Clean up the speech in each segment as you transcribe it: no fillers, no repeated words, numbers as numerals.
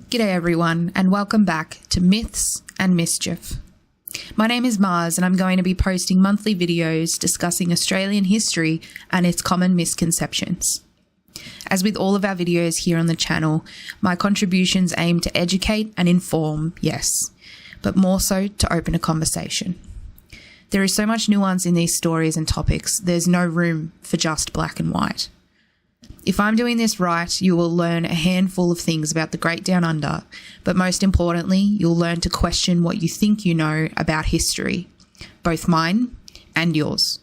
G'day everyone, and welcome back to Myths and Mischief. My name is Mars, and I'm going to be posting monthly videos discussing Australian history and its common misconceptions. As with all of our videos here on the channel, my contributions aim to educate and inform, yes, but more so to open a conversation. There is so much nuance in these stories and topics, there's no room for just black and white. If I'm doing this right, you will learn a handful of things about the Great Down Under, but most importantly, you'll learn to question what you think you know about history, both mine and yours.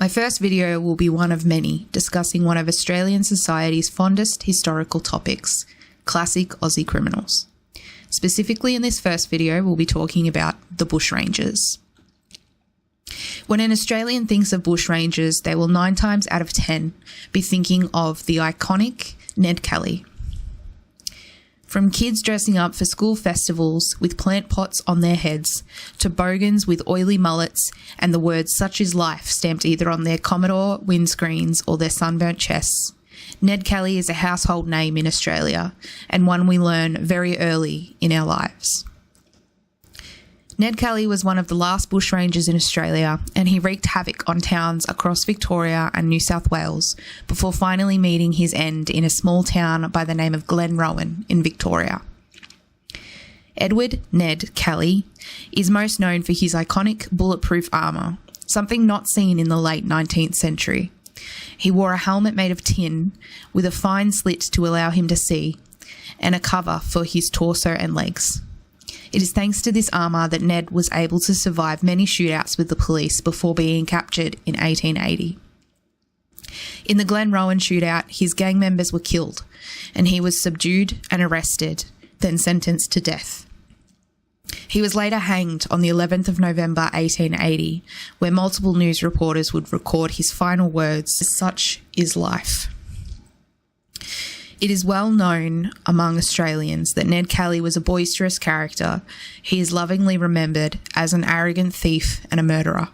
My first video will be one of many, discussing one of Australian society's fondest historical topics, classic Aussie criminals. Specifically in this first video, we'll be talking about the Bushrangers. When an Australian thinks of bushrangers, they will 9 times out of 10 be thinking of the iconic Ned Kelly. From kids dressing up for school festivals with plant pots on their heads, to bogans with oily mullets and the words "such is life" stamped either on their Commodore windscreens or their sunburnt chests, Ned Kelly is a household name in Australia, and one we learn very early in our lives. Ned Kelly was one of the last bushrangers in Australia, and he wreaked havoc on towns across Victoria and New South Wales before finally meeting his end in a small town by the name of Glenrowan in Victoria. Edward Ned Kelly is most known for his iconic bulletproof armour, something not seen in the late 19th century. He wore a helmet made of tin with a fine slit to allow him to see, and a cover for his torso and legs. It is thanks to this armour that Ned was able to survive many shootouts with the police before being captured in 1880. In the Glenrowan shootout, his gang members were killed, and he was subdued and arrested, then sentenced to death. He was later hanged on the 11th of November 1880, where multiple news reporters would record his final words, "Such is life." It is well known among Australians that Ned Kelly was a boisterous character. He is lovingly remembered as an arrogant thief and a murderer.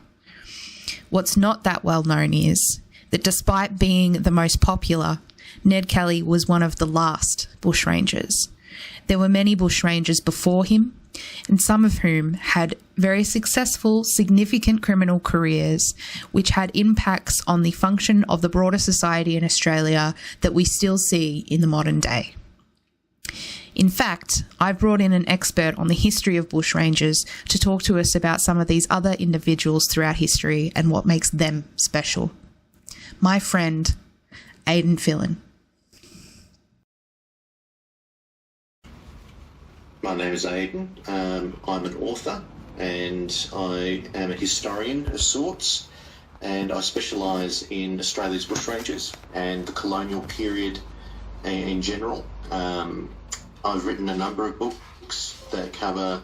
What's not that well known is that despite being the most popular, Ned Kelly was one of the last bushrangers. There were many bushrangers before him, and some of whom had very successful, significant criminal careers, which had impacts on the function of the broader society in Australia that we still see in the modern day. In fact, I've brought in an expert on the history of bushrangers to talk to us about some of these other individuals throughout history and what makes them special. My friend, Aidan Phelan. My name is Aidan. I'm an author and I am a historian of sorts, and I specialise in Australia's bushrangers and the colonial period in general. I've written a number of books that cover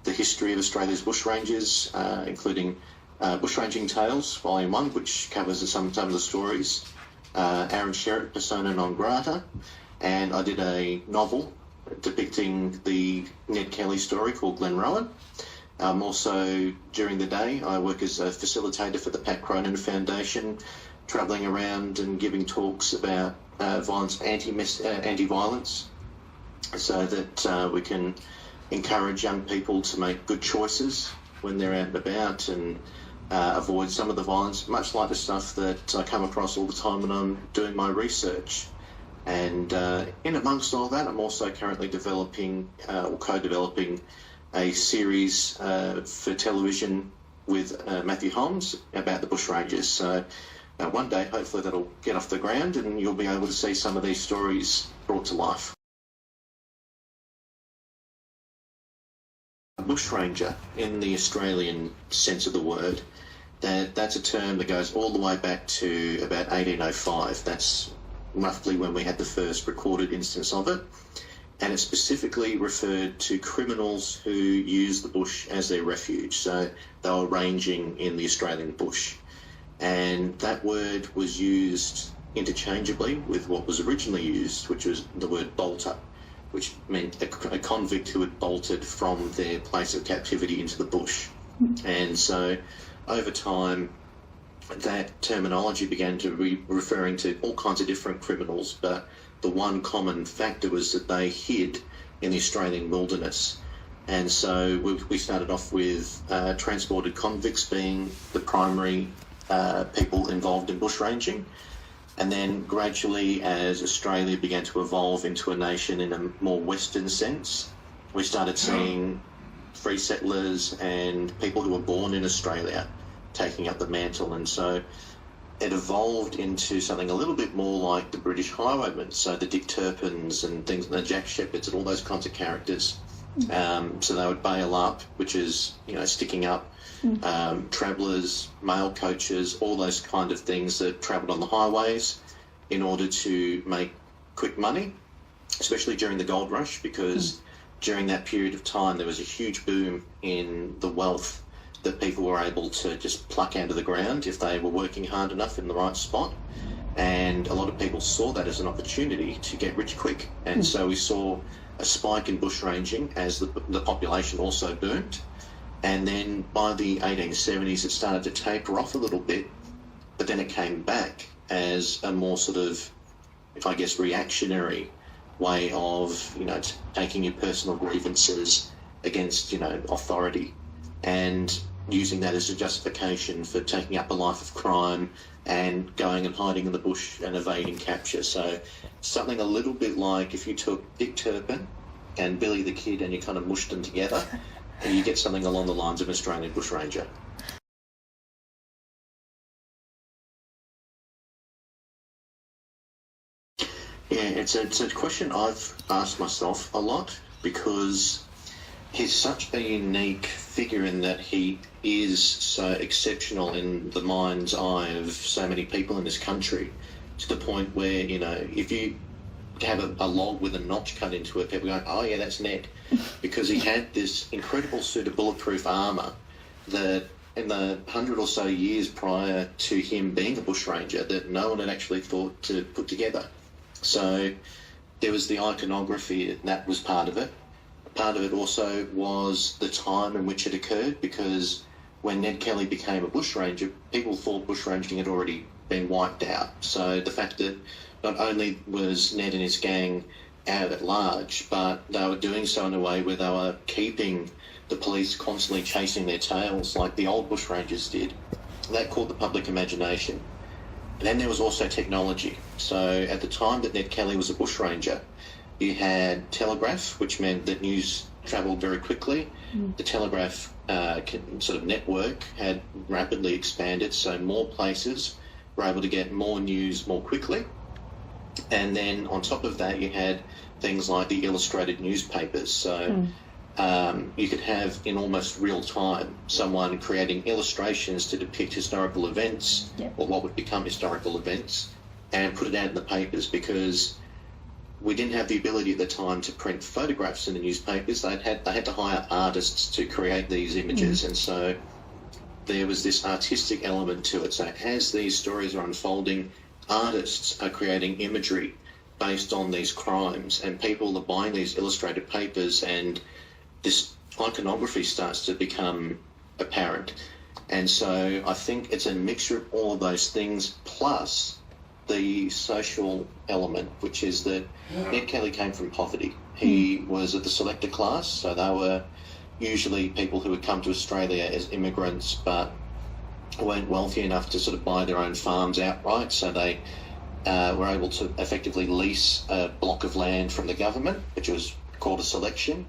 the history of Australia's bushrangers, including Bushranging Tales, Volume 1, which covers some of the stories, Aaron Sherritt, Persona Non Grata, and I did a novel depicting the Ned Kelly story called Glenrowan. Also, during the day, I work as a facilitator for the Pat Cronin Foundation, travelling around and giving talks about violence, anti-violence, so that we can encourage young people to make good choices when they're out and about and avoid some of the violence, much like the stuff that I come across all the time when I'm doing my research. And in amongst all that, I'm also currently developing or co-developing a series for television with Matthew Holmes about the bushrangers. So one day, hopefully that'll get off the ground and you'll be able to see some of these stories brought to life. A bushranger, in the Australian sense of the word, that's a term that goes all the way back to about 1805. That's roughly when we had the first recorded instance of it, and it specifically referred to criminals who used the bush as their refuge. So they were ranging in the Australian bush, and that word was used interchangeably with what was originally used, which was the word bolter, which meant a convict who had bolted from their place of captivity into the bush. And so over time, that terminology began to be referring to all kinds of different criminals, but the one common factor was that they hid in the Australian wilderness. And so we started off with transported convicts being the primary people involved in bushranging. And then gradually, as Australia began to evolve into a nation in a more Western sense, we started seeing free settlers and people who were born in Australia taking up the mantle. And so it evolved into something a little bit more like the British highwaymen, so the Dick Turpins and things, the Jack Sheppards and all those kinds of characters. So they would bail up, which is, sticking up, travellers, mail coaches, all those kind of things that travelled on the highways in order to make quick money, especially during the gold rush, because during that period of time there was a huge boom in the wealth that people were able to just pluck out of the ground if they were working hard enough in the right spot. And a lot of people saw that as an opportunity to get rich quick. And so we saw a spike in bushranging as the population also boomed. And then by the 1870s, it started to taper off a little bit, but then it came back as a more sort of, reactionary way of, taking your personal grievances against, authority, and using that as a justification for taking up a life of crime and going and hiding in the bush and evading capture. So something a little bit like if you took Dick Turpin and Billy the Kid and you kind of mushed them together, and you get something along the lines of an Australian bushranger. Yeah, it's a question I've asked myself a lot, because he's such a unique figure in that he is so exceptional in the mind's eye of so many people in this country, to the point where, if you have a log with a notch cut into it, people go, oh yeah, that's Ned, because he had this incredible suit of bulletproof armour that in the 100 or so years prior to him being a bushranger, that no one had actually thought to put together. So there was the iconography, that was part of it. Part of it also was the time in which it occurred, because when Ned Kelly became a bushranger, people thought bushranging had already been wiped out. So the fact that not only was Ned and his gang out at large, but they were doing so in a way where they were keeping the police constantly chasing their tails like the old bushrangers did. That caught the public imagination. And then there was also technology. So at the time that Ned Kelly was a bushranger, you had telegraph, which meant that news travelled very quickly. The telegraph sort of network had rapidly expanded, so more places were able to get more news more quickly. And then on top of that, you had things like the illustrated newspapers. So you could have, in almost real time, someone creating illustrations to depict historical events, or what would become historical events, and put it out in the papers, because we didn't have the ability at the time to print photographs in the newspapers. They had to hire artists to create these images, and so there was this artistic element to it. So as these stories are unfolding, artists are creating imagery based on these crimes, and people are buying these illustrated papers, and this iconography starts to become apparent. And so I think it's a mixture of all of those things, plus the social element, which is that Ned Kelly came from poverty. He was of the selector class, so they were usually people who had come to Australia as immigrants but weren't wealthy enough to sort of buy their own farms outright, so they were able to effectively lease a block of land from the government, which was called a selection.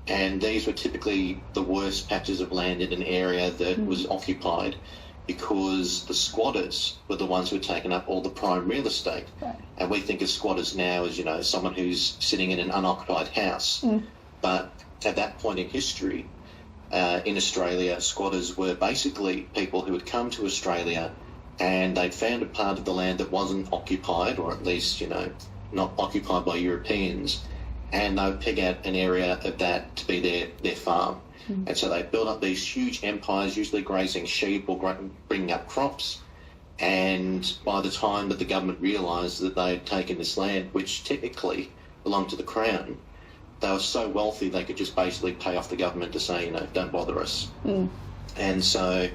And these were typically the worst patches of land in an area that was occupied, because the squatters were the ones who had taken up all the prime real estate. Right. And we think of squatters now as, someone who's sitting in an unoccupied house. But at that point in history, in Australia, squatters were basically people who had come to Australia and they'd found a part of the land that wasn't occupied, or at least, not occupied by Europeans, and they would peg out an area of that to be their farm. And so they built up these huge empires, usually grazing sheep or bringing up crops. And by the time that the government realised that they had taken this land, which technically belonged to the Crown, they were so wealthy they could just basically pay off the government to say, don't bother us. And so,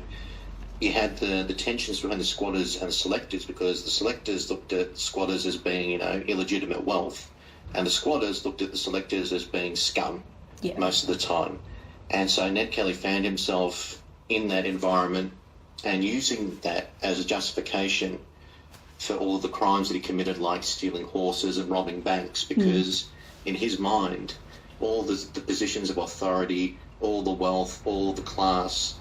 you had the tensions between the squatters and the selectors, because the selectors looked at squatters as being, illegitimate wealth, and the squatters looked at the selectors as being scum most of the time. And so Ned Kelly found himself in that environment and using that as a justification for all of the crimes that he committed, like stealing horses and robbing banks, because in his mind, all the positions of authority, all the wealth, all the class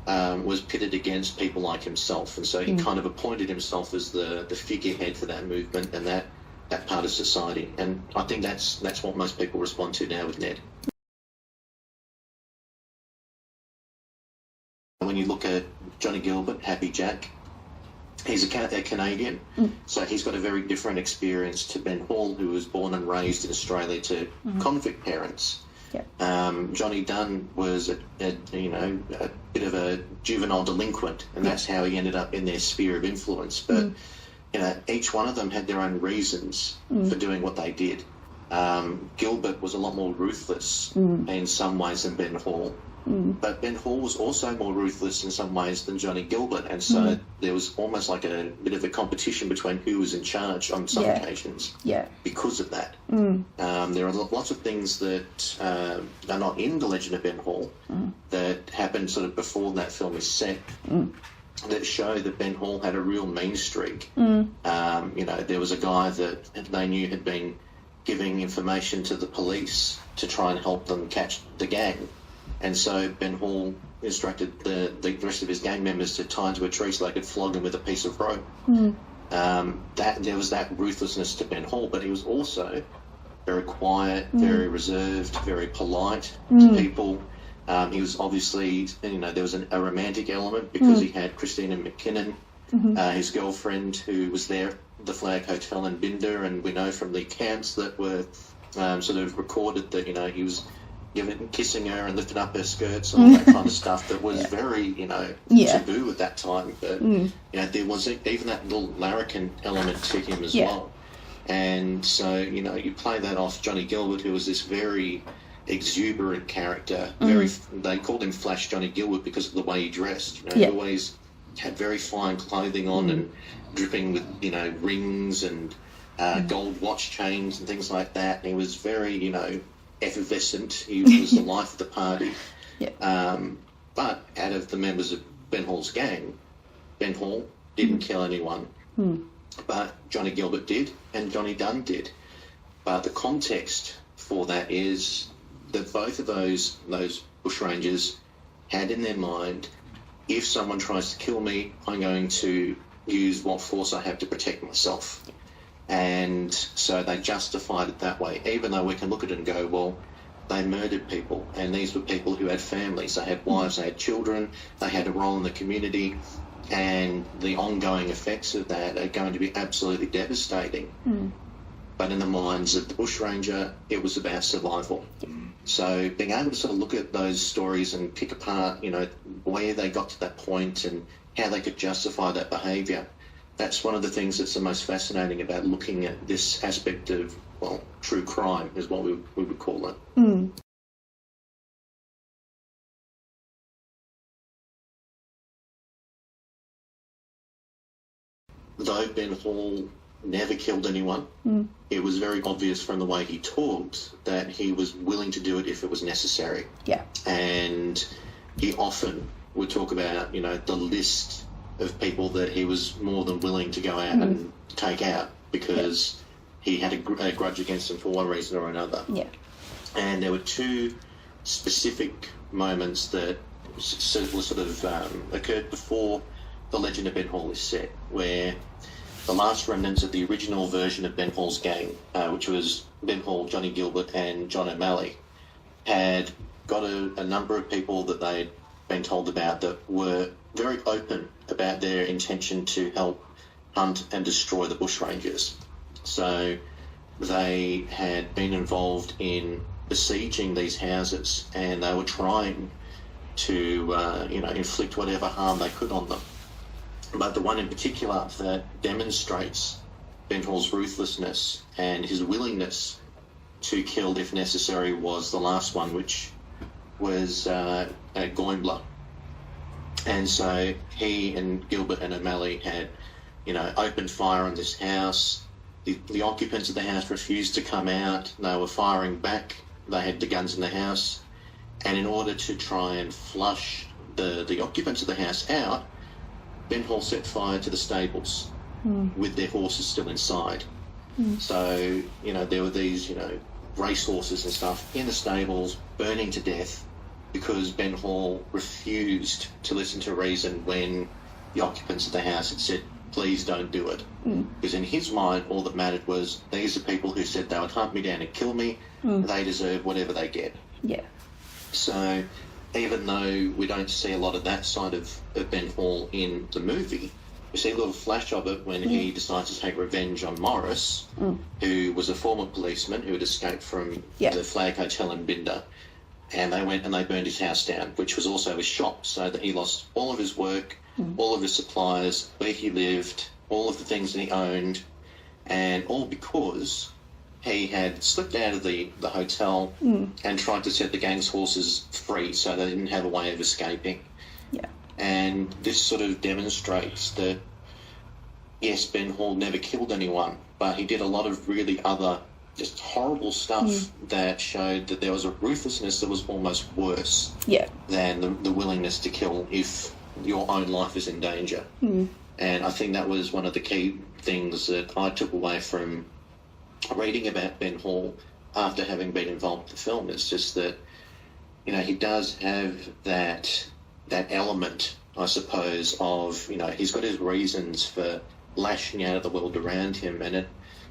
was pitted against people like himself. And so he kind of appointed himself as the figurehead for that movement and that part of society. And I think that's what most people respond to now with Ned. When you look at Johnny Gilbert, Happy Jack, he's a Canadian, so he's got a very different experience to Ben Hall, who was born and raised in Australia to convict parents. Johnny Dunn was a bit of a juvenile delinquent, and that's how he ended up in their sphere of influence. But each one of them had their own reasons for doing what they did. Gilbert was a lot more ruthless in some ways than Ben Hall. But Ben Hall was also more ruthless in some ways than Johnny Gilbert, and so there was almost like a bit of a competition between who was in charge on some occasions because of that. There are lots of things that are not in The Legend of Ben Hall that happened sort of before that film is set that show that Ben Hall had a real mean streak. There was a guy that they knew had been giving information to the police to try and help them catch the gang. And so Ben Hall instructed the rest of his gang members to tie him to a tree so they could flog him with a piece of rope. There was that ruthlessness to Ben Hall, but he was also very quiet, very reserved, very polite to people. He was obviously, there was a romantic element because he had Christina McKinnon, his girlfriend, who was there, the Flag Hotel in Binder, and we know from the accounts that were sort of recorded that, he was kissing her and lifting up her skirts and all that kind of stuff that was very, taboo at that time. But, there was even that little larrikin element to him as well. And so, you play that off Johnny Gilbert, who was this very exuberant character. They called him Flash Johnny Gilbert because of the way he dressed. He always had very fine clothing on and dripping with, rings and gold watch chains and things like that. And he was very, effervescent. He was the life of the party. But out of the members of Ben Hall's gang, Ben Hall didn't kill anyone. But Johnny Gilbert did, and Johnny Dunn did. But the context for that is that both of those bushrangers had in their mind, if someone tries to kill me, I'm going to use what force I have to protect myself. And so they justified it that way, even though we can look at it and go, well, they murdered people, and these were people who had families, they had wives, they had children, they had a role in the community, and the ongoing effects of that are going to be absolutely devastating. But in the minds of the bushranger, it was about survival. So being able to sort of look at those stories and pick apart, where they got to that point and how they could justify that behaviour, that's one of the things that's the most fascinating about looking at this aspect of, true crime is what we would call it. Though Ben Hall never killed anyone, it was very obvious from the way he talked that he was willing to do it if it was necessary. And he often would talk about, the list of people that he was more than willing to go out and take out because he had a grudge against them for one reason or another. And there were two specific moments that sort of occurred before The Legend of Ben Hall is set, where the last remnants of the original version of Ben Hall's gang, which was Ben Hall, Johnny Gilbert and John O'Malley, had got a number of people that they'd been told about that were very open about their intention to help hunt and destroy the bushrangers. So they had been involved in besieging these houses, and they were trying to, inflict whatever harm they could on them. But the one in particular that demonstrates Ben Hall's ruthlessness and his willingness to kill if necessary was the last one, which was at Goimbla. And so he and Gilbert and O'Malley had, opened fire on this house. The occupants of the house refused to come out. They were firing back. They had the guns in the house. And in order to try and flush the occupants of the house out, Ben Hall set fire to the stables with their horses still inside. So, there were these, race horses and stuff in the stables burning to death because Ben Hall refused to listen to reason when the occupants of the house had said, please don't do it. Because in his mind, all that mattered was these are people who said they would hunt me down and kill me. They deserve whatever they get. Yeah. So even though we don't see a lot of that side of Ben Hall in the movie, we see a little flash of it when he decides to take revenge on Morris, who was a former policeman who had escaped from the Flag Hotel in Binder. And they went and they burned his house down, which was also his shop, so that he lost all of his work, all of his supplies, where he lived, all of the things that he owned, and all because he had slipped out of the hotel and tried to set the gang's horses free so they didn't have a way of escaping. Yeah. And this sort of demonstrates that, yes, Ben Hall never killed anyone, but he did a lot of really other just horrible stuff that showed that there was a ruthlessness that was almost worse than the willingness to kill if your own life is in danger. And I think that was one of the key things that I took away from reading about Ben Hall after having been involved in the film. It's just that, he does have that element, I suppose, of, he's got his reasons for lashing out at the world around him, and it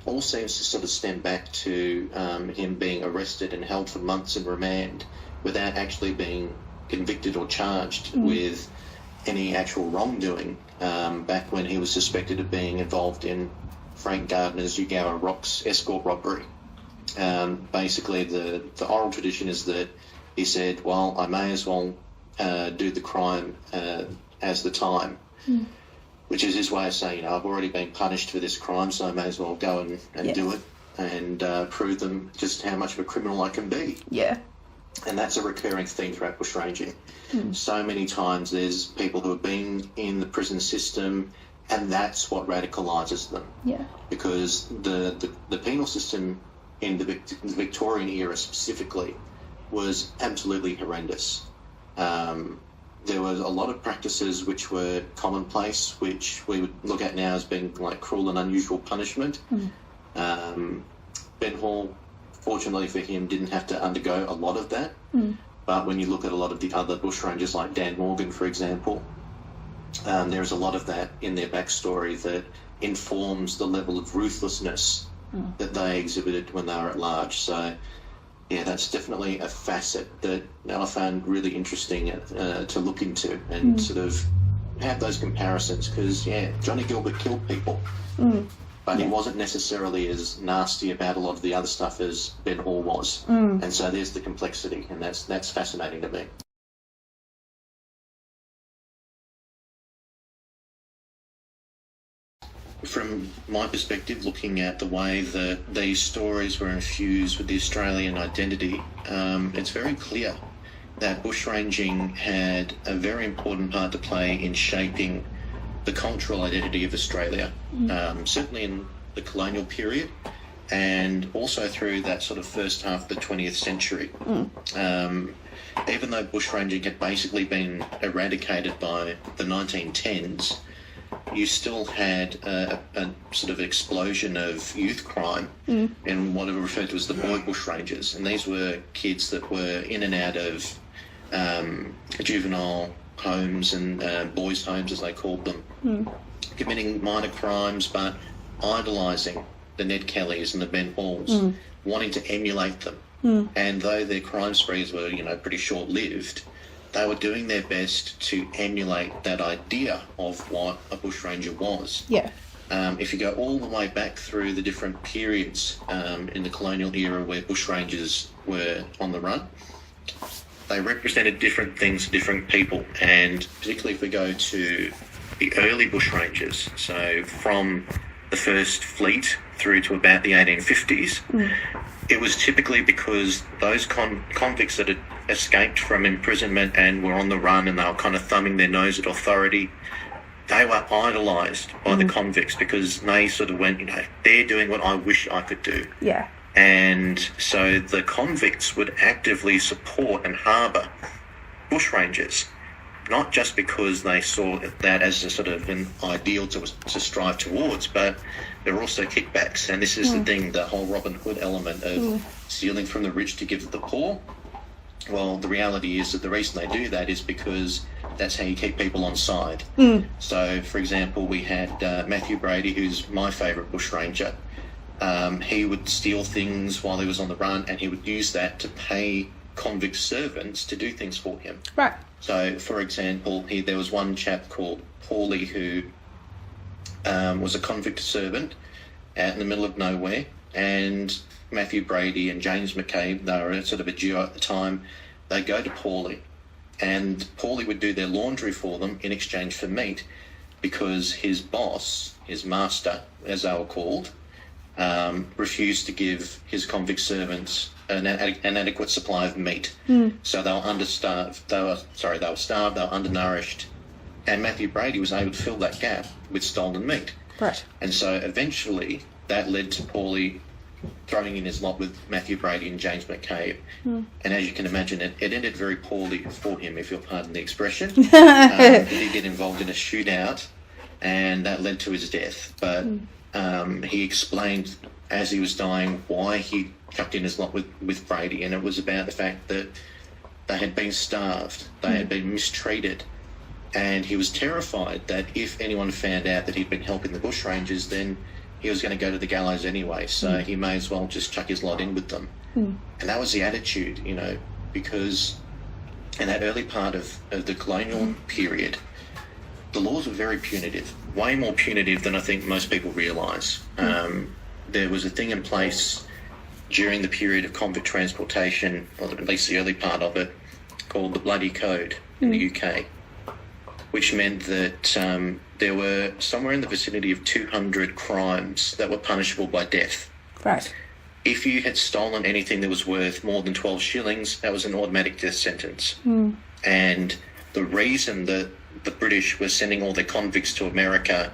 all seems to sort of stem back to him being arrested and held for months in remand without actually being convicted or charged with any actual wrongdoing back when he was suspected of being involved in Frank Gardner's Ugower Rocks escort robbery. Basically, the oral tradition is that he said, well, I may as well do the crime as the time. Which is his way of saying, I've already been punished for this crime, so I may as well go and do it and prove them just how much of a criminal I can be. Yeah. And that's a recurring theme throughout bushranging. So many times there's people who have been in the prison system, and that's what radicalises them. Yeah. Because the penal system in the Victorian era specifically was absolutely horrendous. There was a lot of practices which were commonplace, which we would look at now as being like cruel and unusual punishment. Ben Hall, fortunately for him, didn't have to undergo a lot of that. But when you look at a lot of the other bushrangers, like Dan Morgan, for example, there's a lot of that in their backstory that informs the level of ruthlessness that they exhibited when they were at large. So, yeah, that's definitely a facet that I found really interesting to look into and sort of have those comparisons because, Johnny Gilbert killed people, but he wasn't necessarily as nasty about a lot of the other stuff as Ben Hall was. And so there's the complexity, and that's fascinating to me. From my perspective, looking at the way that these stories were infused with the Australian identity, it's very clear that bushranging had a very important part to play in shaping the cultural identity of Australia, certainly in the colonial period and also through that sort of first half of the 20th century. Even though bushranging had basically been eradicated by the 1910s, you still had a sort of explosion of youth crime in what are referred to as the boy bushrangers. And these were kids that were in and out of juvenile homes and boys' homes, as they called them, committing minor crimes but idolising the Ned Kellys and the Ben Halls, wanting to emulate them. And though their crime sprees were, pretty short-lived, they were doing their best to emulate that idea of what a bushranger was. Yeah. If you go all the way back through the different periods in the colonial era where bushrangers were on the run, they represented different things to different people. And particularly if we go to the early bushrangers, so from the first fleet through to about the 1850s, it was typically because those convicts that had escaped from imprisonment and were on the run and they were kind of thumbing their nose at authority, they were idolised by the convicts because they sort of went, they're doing what I wish I could do. Yeah. And so the convicts would actively support and harbour bushrangers, not just because they saw that as a sort of an ideal to strive towards, but there were also kickbacks. And this is the thing, the whole Robin Hood element of stealing from the rich to give to the poor. Well, the reality is that the reason they do that is because that's how you keep people on side. So, for example, we had Matthew Brady, who's my favourite bushranger. He would steal things while he was on the run, and he would use that to pay convict servants to do things for him. Right. So, for example, there was one chap called Paulie who was a convict servant out in the middle of nowhere, and Matthew Brady and James McCabe, they were sort of a duo at the time, they go to Paulie, and Paulie would do their laundry for them in exchange for meat, because his boss, his master, as they were called, refused to give his convict servants an adequate supply of meat. So they were understarved. They were starved, they were undernourished, and Matthew Brady was able to fill that gap with stolen meat. Right. And so eventually that led to Paulie throwing in his lot with Matthew Brady and James McCabe. And as you can imagine, it ended very poorly for him, if you'll pardon the expression. He did get involved in a shootout, and that led to his death. But he explained as he was dying why he chucked in his lot with Brady, and it was about the fact that they had been starved, they had been mistreated, and he was terrified that if anyone found out that he'd been helping the bushrangers, then he was going to go to the gallows anyway, so he may as well just chuck his lot in with them. And that was the attitude, because in that early part of the colonial period, the laws were very punitive, way more punitive than I think most people realise. There was a thing in place during the period of convict transportation, or at least the early part of it, called the Bloody Code in the UK, which meant that there were somewhere in the vicinity of 200 crimes that were punishable by death. Right. If you had stolen anything that was worth more than 12 shillings, that was an automatic death sentence. And the reason that the British were sending all their convicts to America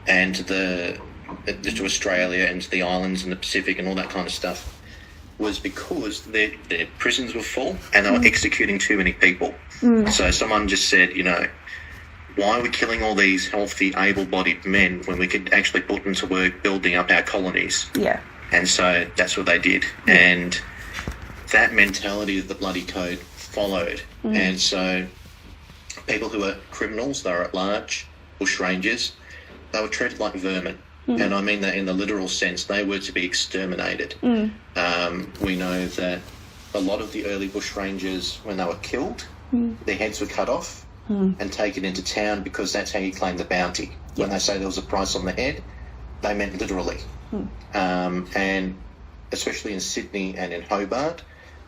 and to Australia and to the islands and the Pacific and all that kind of stuff was because their prisons were full and they were executing too many people. So someone just said, why are we killing all these healthy, able-bodied men when we could actually put them to work building up our colonies? Yeah. And so that's what they did. And that mentality of the Bloody Code followed. And so people who were criminals, they were at large, bushrangers, they were treated like vermin. And I mean that in the literal sense. They were to be exterminated. We know that a lot of the early bushrangers, when they were killed, their heads were cut off and taken into town, because that's how you claim the bounty. When they say there was a price on the head, they meant literally. And especially in Sydney and in Hobart,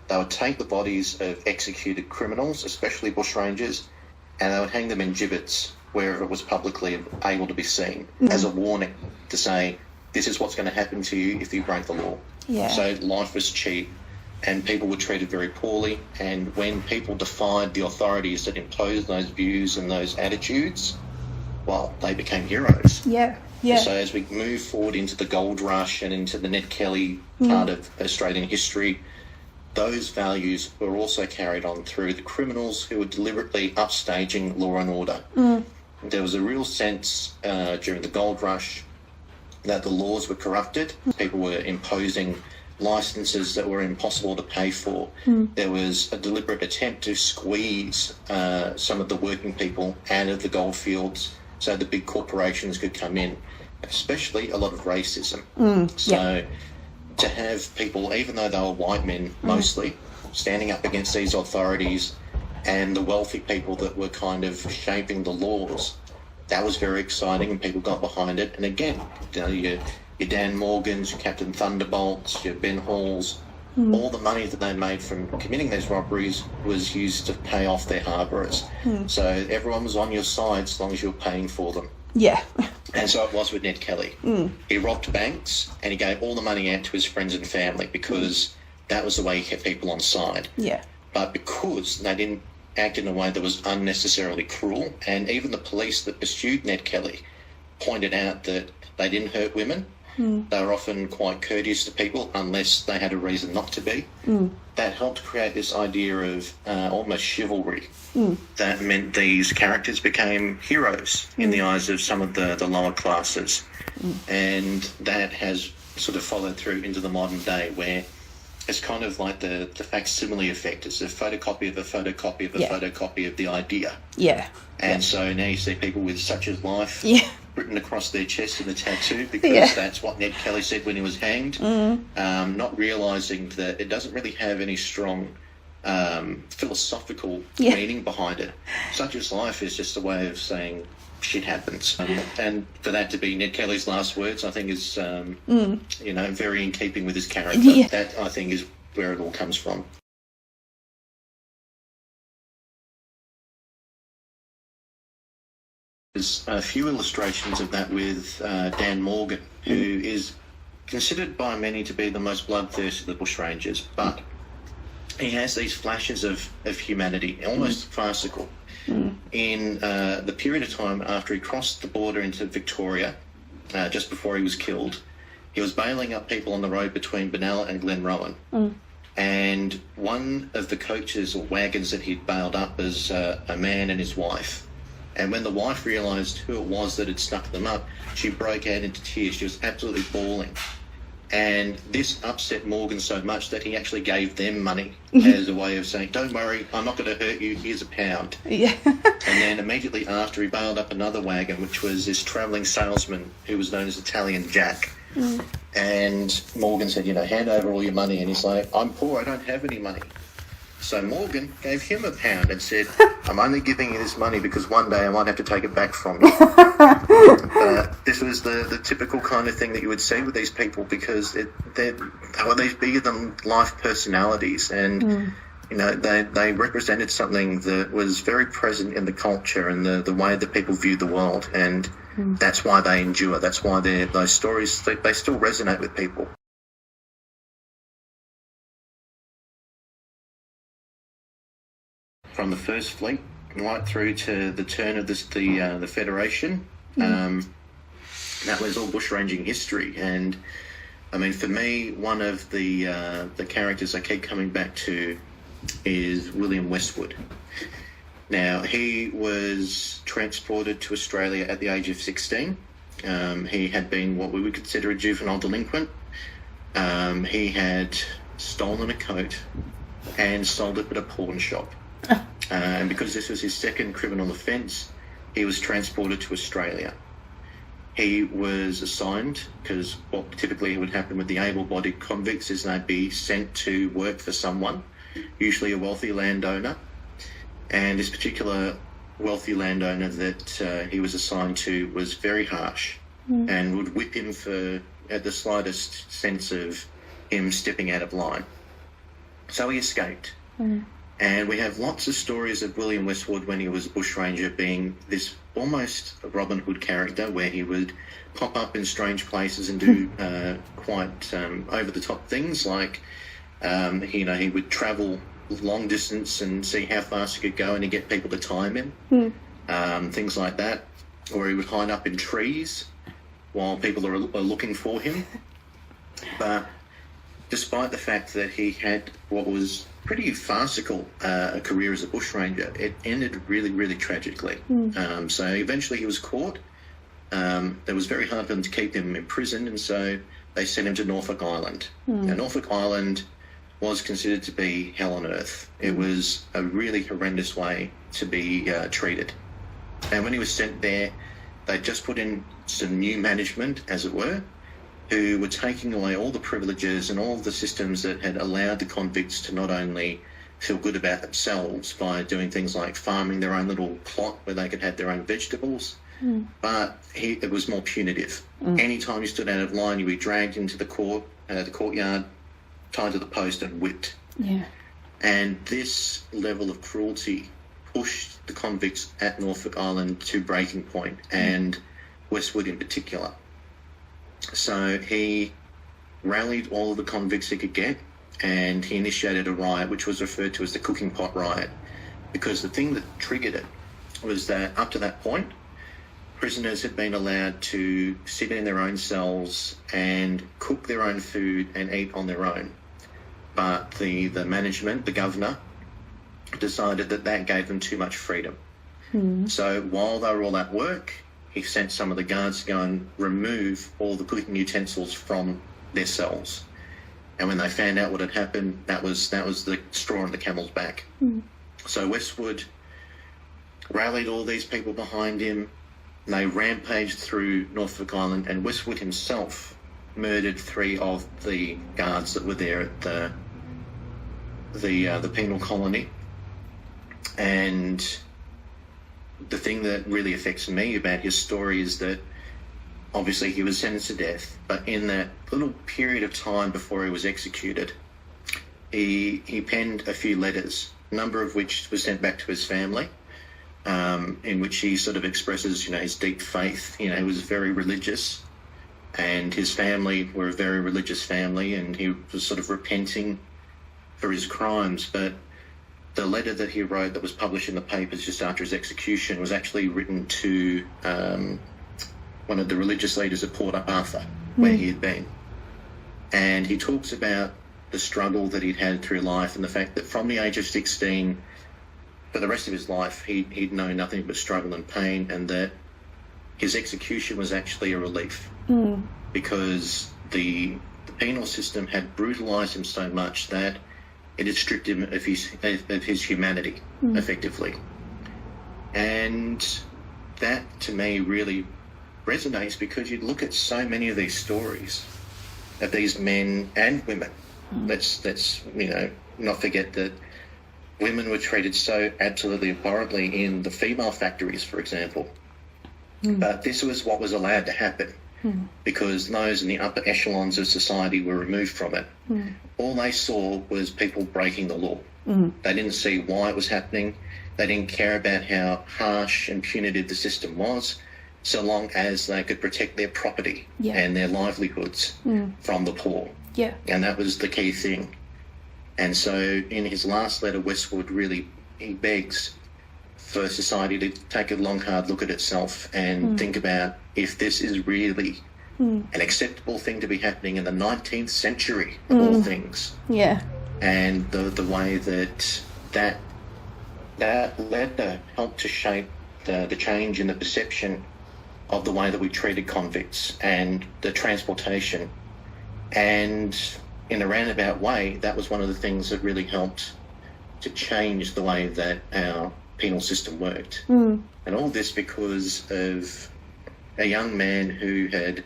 they would take the bodies of executed criminals, especially bushrangers, and they would hang them in gibbets wherever it was publicly able to be seen, as a warning to say, this is what's going to happen to you if you break the law. Yeah. So life was cheap, and people were treated very poorly, and when people defied the authorities that imposed those views and those attitudes, well, they became heroes. Yeah. So as we move forward into the gold rush and into the Ned Kelly part of Australian history, those values were also carried on through the criminals who were deliberately upstaging law and order. There was a real sense during the gold rush that the laws were corrupted. People were imposing licences that were impossible to pay for. There was a deliberate attempt to squeeze some of the working people out of the gold fields so the big corporations could come in, especially a lot of racism. To have people, even though they were white men mostly, standing up against these authorities and the wealthy people that were kind of shaping the laws, that was very exciting, and people got behind it. And again, your Dan Morgans, your Captain Thunderbolts, your Ben Halls, all the money that they made from committing these robberies was used to pay off their harbourers. So everyone was on your side as long as you were paying for them. Yeah. And so it was with Ned Kelly. He robbed banks and he gave all the money out to his friends and family because that was the way he kept people on side. Yeah. but because they didn't act in a way that was unnecessarily cruel, and even the police that pursued Ned Kelly pointed out that they didn't hurt women. They were often quite courteous to people unless they had a reason not to be. That helped create this idea of almost chivalry that meant these characters became heroes in the eyes of some of the lower classes. And that has sort of followed through into the modern day, where it's kind of like the facsimile effect. It's a photocopy of a photocopy of a photocopy of the idea. And so now you see people with "such is life" written across their chest in a tattoo because that's what Ned Kelly said when he was hanged, not realising that it doesn't really have any strong philosophical meaning behind it. Such is life is just a way of saying shit happens. And for that to be Ned Kelly's last words, I think is, you know, very in keeping with his character. That, I think, is where it all comes from. There's a few illustrations of that with Dan Morgan, who is considered by many to be the most bloodthirsty of the Bushrangers, but he has these flashes of humanity, almost farcical. In the period of time after he crossed the border into Victoria, just before he was killed, he was bailing up people on the road between Benalla and Glenrowan. And one of the coaches or wagons that he'd bailed up was a man and his wife. And when the wife realised who it was that had stuck them up, she broke out into tears. She was absolutely bawling. And this upset Morgan so much that he actually gave them money as a way of saying, "Don't worry, I'm not going to hurt you, here's £1." And then immediately after, he bailed up another wagon, which was this travelling salesman who was known as Italian Jack. And Morgan said, you know, "Hand over all your money." And he's like, "I'm poor, I don't have any money." So Morgan gave him £1 and said, "I'm only giving you this money because one day I might have to take it back from you." This was the typical kind of thing that you would see with these people, because they were these bigger-than-life personalities, and you know, they represented something that was very present in the culture and the way that people viewed the world, and that's why they endure. That's why those stories, they still resonate with people. From the First Fleet right through to the turn of the Federation, that was all bushranging history. And I mean, for me, one of the characters I keep coming back to is William Westwood. Now, he was transported to Australia at the age of 16. He had been what we would consider a juvenile delinquent. He had stolen a coat and sold it at a pawn shop. And because this was his second criminal offence, he was transported to Australia. He was assigned, because what typically would happen with the able-bodied convicts is they'd be sent to work for someone, usually a wealthy landowner. And this particular wealthy landowner that he was assigned to was very harsh and would whip him at the slightest sense of him stepping out of line. So he escaped. And we have lots of stories of William Westwood when he was a bushranger being this almost Robin Hood character, where he would pop up in strange places and do quite over-the-top things, like you know, he would travel long distance and see how fast he could go and he'd get people to time him, things like that. Or he would hide up in trees while people are looking for him. But despite the fact that he had what was pretty farcical a career as a bushranger, it ended really, really tragically. So eventually he was caught. It was very hard for them to keep him imprisoned, and so they sent him to Norfolk Island. Now, Norfolk Island was considered to be hell on earth. It was a really horrendous way to be treated. And when he was sent there, they just put in some new management, as it were, who were taking away all the privileges and all the systems that had allowed the convicts to not only feel good about themselves by doing things like farming their own little plot where they could have their own vegetables, but it was more punitive. Anytime you stood out of line, you'd be dragged into the courtyard, tied to the post and whipped. And this level of cruelty pushed the convicts at Norfolk Island to breaking point, and Westwood in particular. So he rallied all of the convicts he could get and he initiated a riot which was referred to as the cooking pot riot, because the thing that triggered it was that up to that point, prisoners had been allowed to sit in their own cells and cook their own food and eat on their own. But the management, the governor, decided that gave them too much freedom. So while they were all at work, he sent some of the guards to go and remove all the cooking utensils from their cells. And when they found out what had happened, that was the straw on the camel's back. So Westwood rallied all these people behind him. They rampaged through Norfolk Island, and Westwood himself murdered 3 of the guards that were there at the penal colony. And the thing that really affects me about his story is that obviously he was sentenced to death, but in that little period of time before he was executed, he penned a few letters, a number of which was sent back to his family, in which he sort of expresses, his deep faith. He was very religious, and his family were a very religious family, and he was sort of repenting for his crimes. But the letter that he wrote that was published in the papers just after his execution was actually written to one of the religious leaders at Port Arthur, where he had been. And he talks about the struggle that he'd had through life, and the fact that from the age of 16, for the rest of his life, he'd known nothing but struggle and pain, and that his execution was actually a relief, because the penal system had brutalised him so much that it had stripped him of his humanity, effectively. And that, to me, really resonates, because you look at so many of these stories of these men and women. Let's not forget that women were treated so absolutely abhorrently in the female factories, for example. But this was what was allowed to happen, because those in the upper echelons of society were removed from it. All they saw was people breaking the law. They didn't see why it was happening. They didn't care about how harsh and punitive the system was, so long as they could protect their property and their livelihoods from the poor. And that was the key thing. And so in his last letter, Westwood he begs for society to take a long, hard look at itself and think about if this is really an acceptable thing to be happening in the 19th century, of all things. And the way that letter helped to shape the change in the perception of the way that we treated convicts and the transportation. And in a roundabout way, that was one of the things that really helped to change the way that our penal system worked. And all this because of a young man who had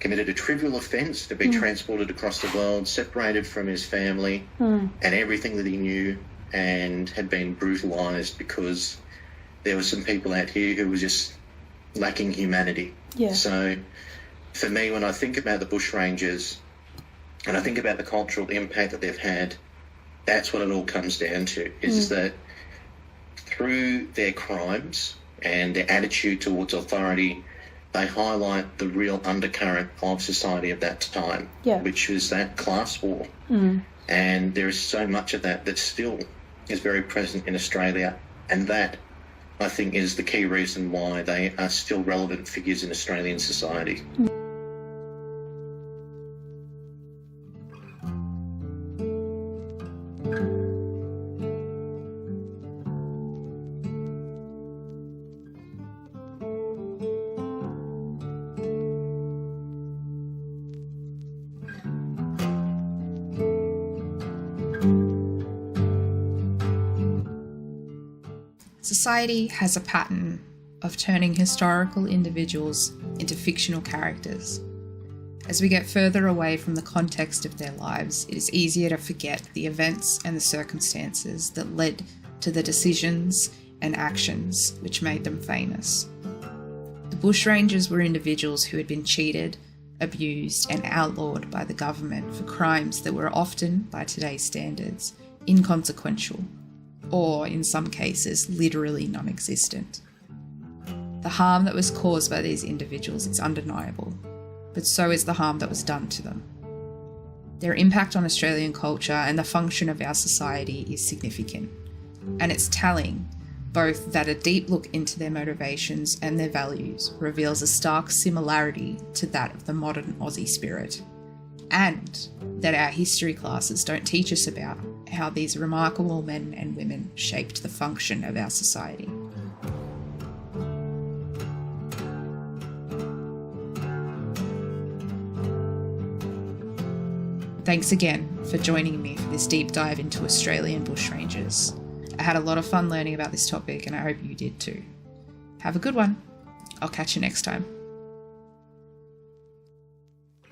committed a trivial offence to be transported across the world, separated from his family and everything that he knew, and had been brutalised because there were some people out here who were just lacking humanity. So for me, when I think about the Bushrangers and I think about the cultural impact that they've had, that's what it all comes down to, is that through their crimes and their attitude towards authority, they highlight the real undercurrent of society of that time, which was that class war. And there is so much of that still is very present in Australia, and that, I think, is the key reason why they are still relevant figures in Australian society. Society has a pattern of turning historical individuals into fictional characters. As we get further away from the context of their lives, it is easier to forget the events and the circumstances that led to the decisions and actions which made them famous. The Bushrangers were individuals who had been cheated, abused, and outlawed by the government for crimes that were often, by today's standards, inconsequential, or in some cases literally non-existent. The harm that was caused by these individuals is undeniable, but so is the harm that was done to them. Their impact on Australian culture and the function of our society is significant. And it's telling, both that a deep look into their motivations and their values reveals a stark similarity to that of the modern Aussie spirit, and that our history classes don't teach us about how these remarkable men and women shaped the function of our society. Thanks again for joining me for this deep dive into Australian bushrangers. I had a lot of fun learning about this topic, and I hope you did too. Have a good one. I'll catch you next time.